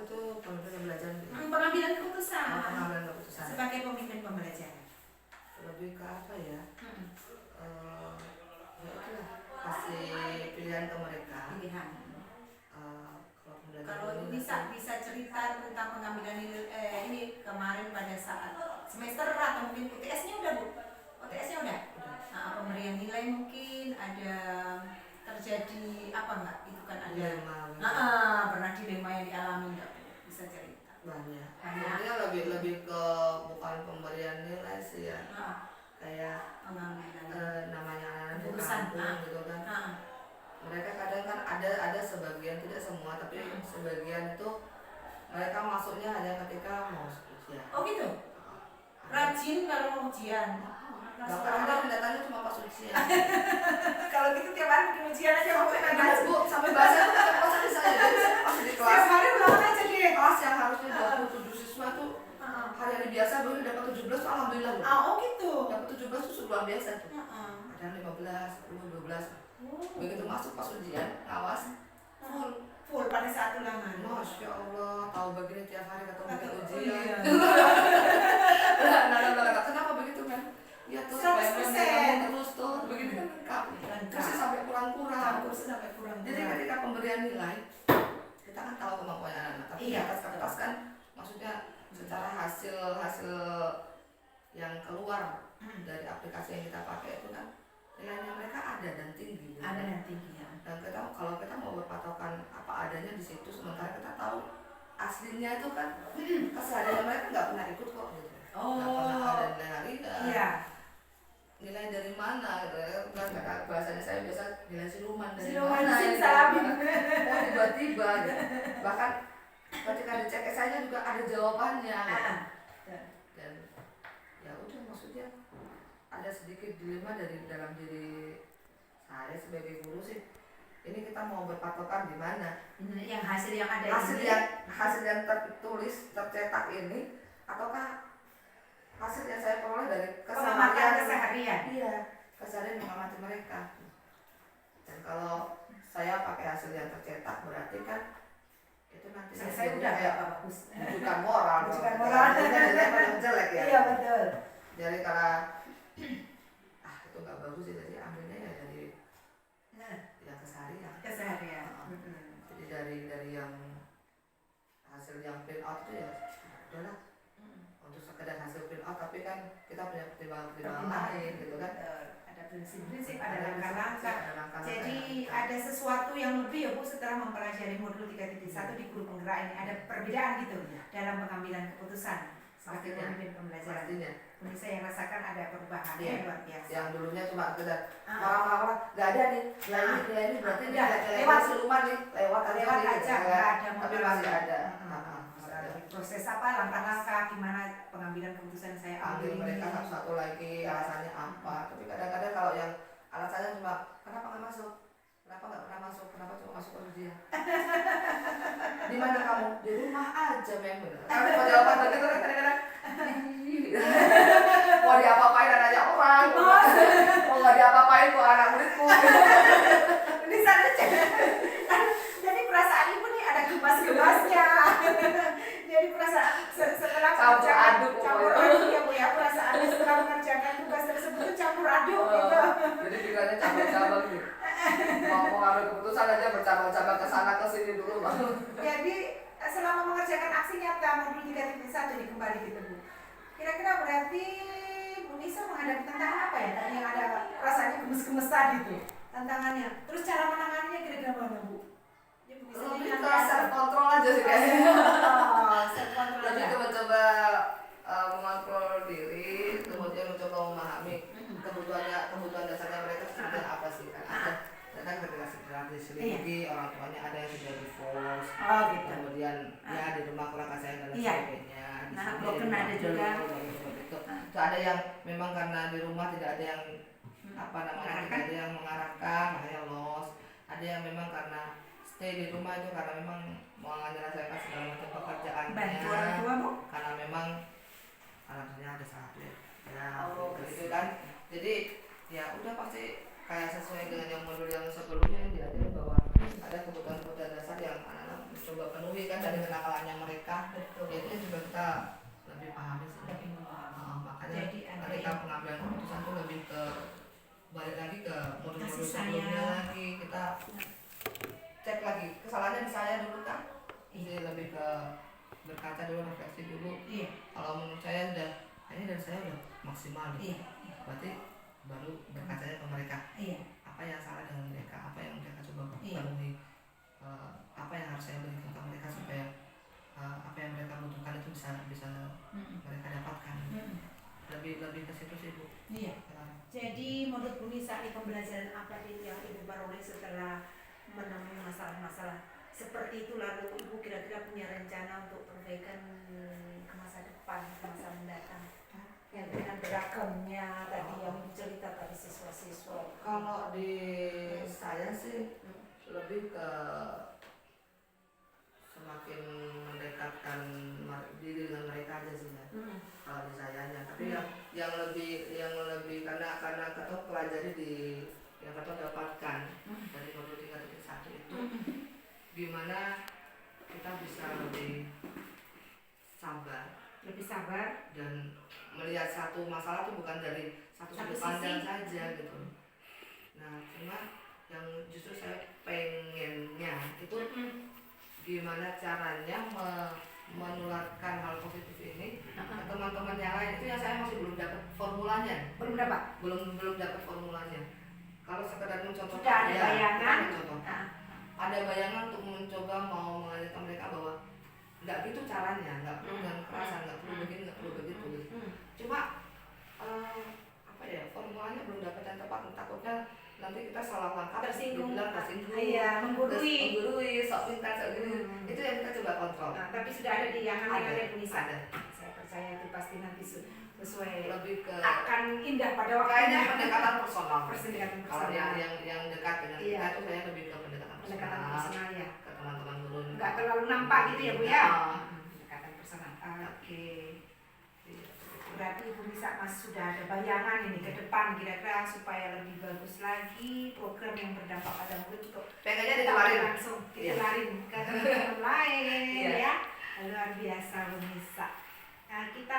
itu pemimpin pembelajaran? Pengambilan keputusan. Pengambilan keputusan. Sebagai pemimpin pembelajaran. Lebih ke apa ya? Ya itulah, kasih pilihan ke mereka. Pilihan. Kalau bisa cerita tentang pengambilan ini kemarin pada saat semester atau mungkin UTS-nya udah Bu? UTS-nya udah? Pemberian nilai mungkin ada terjadi apa enggak? Itu kan ada pernah dilema yang dialami enggak? Bisa cerita? Banyak. Sebenarnya lebih ke bukan pemberian nilai sih ya. Kayak pengambilan namanya anak-anak di urusan kampung gitu kan. Mereka kadang kan ada sebagian, tidak semua, tapi sebagian itu mereka masuknya hanya ketika mau ujian. Oh gitu? Rajin kalau mau ujian? Bahkan ada yang datangnya cuma pas ujian. Kalau gitu tiap hari bikin ujian aja mau Bu, sampai bahasa itu keceplosan di saya. Jadi pas di kelas tiap hari ulangan aja deh. Kelas yang harusnya 27 siswa tuh hari-hari biasa baru dapat 17 tuh alhamdulillah. Oh gitu? Dapat 17 tuh luar biasa tuh. Ada 15, 10, 12. Begitu masuk pas ujian, ngawas full pada saat ulangan. Masya Allah, tahu begini tiap hari ketemu bikin ujian. Nah, kenapa begitu kan? Ya tuh supaya terus tuh begitu kan lengkap. Terus sampai kurang-kurang. Jadi ketika pemberian nilai, kita kan tahu kemampuan anak-anak. Tapi di atas kertas kan, maksudnya secara hasil yang keluar dari aplikasi yang kita pakai itu kan nilainya mereka ada dan tinggi. Ada dan tinggi ya. Dan kalau kita mau berpatokan apa adanya di situ, sementara kita tahu aslinya itu kan keseharian mereka nggak pernah ikut kok gitu. Nggak pernah ada nilai harian. Iya. Nilai dari mana gitu kan, kata bahasanya saya biasa nilai siluman dari mana oh tiba-tiba gitu. Bahkan ketika dicek esainya juga ada jawabannya gitu. Dan ya udah, maksudnya ada sedikit dilema dari dalam diri saya sebagai guru sih. Ini kita mau berpatokan di mana? Yang hasil yang ada hasil yang tertulis tercetak ini, ataukah hasil yang saya peroleh dari keseharian? Iya, keseharian mengamati mereka. Dan kalau saya pakai hasil yang tercetak berarti kan itu nanti saya udah kayak bagus. Bukan moral. Jadi jelek ya. Iya betul. Jadi kalau itu nggak bagus sih, jadi ambilnya ya dari yang keseharian. Jadi dari yang hasil yang print out itu ya udahlah, untuk sekedar hasil print out, tapi kan kita punya pertimbangan lain gitu kan. Ada prinsip-prinsip, ada langkah-langkah. Jadi ada sesuatu yang lebih ya Bu setelah mempelajari modul 3.1 di guru penggerak ini, ada perbedaan gitu dalam pengambilan keputusan sebagai pemimpin pembelajaran. Ini saya rasakan ada perubahan yang luar biasa. Yang dulunya cuma sekedar orang-orang nggak ada nih, nilai ini berarti lewat siluman nih, lewat aja, nggak ada, tapi masih ada. Proses apa, langkah-langkah gimana pengambilan keputusan saya ambil ini. Mereka satu lagi alasannya apa, tapi kadang-kadang kalau yang alasannya cuma kenapa nggak masuk, kenapa nggak pernah masuk, kenapa cuma masuk ke ujian. Di mana kamu? Di rumah aja memang. Kalau mau jawaban begitu kan kadang-kadang mau diapa-apain anaknya orang, mau nggak diapa-apain kok anak muridku. Ini sana jadi perasaan ibu nih ada gemas-gemasnya. Jadi perasaan setelah campur aduk ya Bu ya, perasaan setelah mengerjakan tugas tersebut campur aduk gitu. Jadi pikirannya cabang-cabang gitu. Mau ngambil keputusan aja bercabang-cabang ke sana ke sini dulu Bang. Jadi selama mengerjakan aksi nyata modul 3.1 jadi kembali gitu Bu. Kira-kira berarti Bu Nisa menghadapi tantangan apa ya? Yang ada rasanya gemes-gemes tadi tuh tantangannya. Terus cara menanganinya kira-kira mana Bu? Lebih ke self control aja sih kayaknya. Lebih ke mencoba mengontrol diri, kemudian mencoba memahami kebutuhan dasarnya mereka sebenarnya apa sih kan. Ada ketika sedang diselidiki orang tuanya, ada yang sudah divorce, kemudian ya di rumah kurang kasih dan sebagainya. Ada juga. Itu ada yang memang karena di rumah tidak ada yang tidak ada yang mengarahkan, makanya los. Ada yang memang karena stay di rumah itu karena memang mau menyelesaikan segala macam pekerjaannya. Bantu orang tua Bu? Karena memang anaknya ada sakit. Ya, gitu kan. Jadi ya udah pasti kayak sesuai dengan yang modul yang sebelumnya yang diajarin bahwa ada kebutuhan dasar yang anak-anak mencoba penuhi kan dari kenakalannya mereka. kasih sebelumnya sayang. lagi kita cek lagi kesalahannya di saya dulu kan. Jadi lebih ke berkaca dulu, refleksi dulu. Iya. Kalau menurut saya udah ini dari saya udah maksimal. Iya. Berarti baru berkacanya ke mereka. Iya. Apa yang salah dengan mereka, apa yang mereka coba Iya. penuhi, apa yang harus saya berikan ke mereka supaya apa yang mereka butuhkan itu bisa mereka dapatkan. Lebih ke situ sih Bu. Iya. Jadi menurut Bu Nisa ini pembelajaran apa yang Ibu peroleh setelah menemui masalah-masalah seperti itu, lalu Ibu kira-kira punya rencana untuk perbaikan ke masa depan, ke masa mendatang? Yang dengan beragamnya tadi yang Ibu cerita tadi siswa-siswa. Kalau di saya sih lebih ke semakin mendekatkan diri dengan mereka aja sih ya. Kalau di sayanya, tapi yang lebih karena ketua pelajari di yang ketua dapatkan dari modul 3.1 itu gimana kita bisa lebih sabar dan melihat satu masalah itu bukan dari satu sudut pandang saja gitu. Nah cuma yang justru saya pengennya itu gimana caranya menularkan hal positif ini ke teman-teman yang lain. Itu yang saya masih belum dapat formulanya. Belum dapat? Belum dapat formulanya. Kalau sekedar mencontoh, sudah ada bayangan. Ada bayangan untuk mencoba mau mengajarkan mereka bahwa nggak gitu caranya, nggak perlu dengan kerasan, nggak perlu begini, nggak perlu begitu. Cuma apa ya, formulanya belum dapat yang tepat. Takutnya nanti kita salah langkah, tersinggung, iya, menggurui, sok pintar, sok gini. Itu yang kita coba kontrol. Nah, tapi sudah ada di yang ada Bu Nisa. Ada. Saya percaya itu pasti nanti sesuai, lebih ke akan indah pada waktunya. kayaknya pendekatan personal. Pendekatan Kalau personal. yang dekat dengan kita itu saya lebih ke pendekatan personal ya. Ke teman-teman guru. Nggak terlalu nampak gitu ya Bu ya. Pendekatan personal. Oke. Berarti Ibu Nisa sudah ada bayangan ini ke depan kira-kira supaya lebih bagus lagi program yang berdampak pada murid untuk pengennya ditularin langsung ditularin ke teman-teman lain ya. Luar biasa Bu Nisa. Nah, kita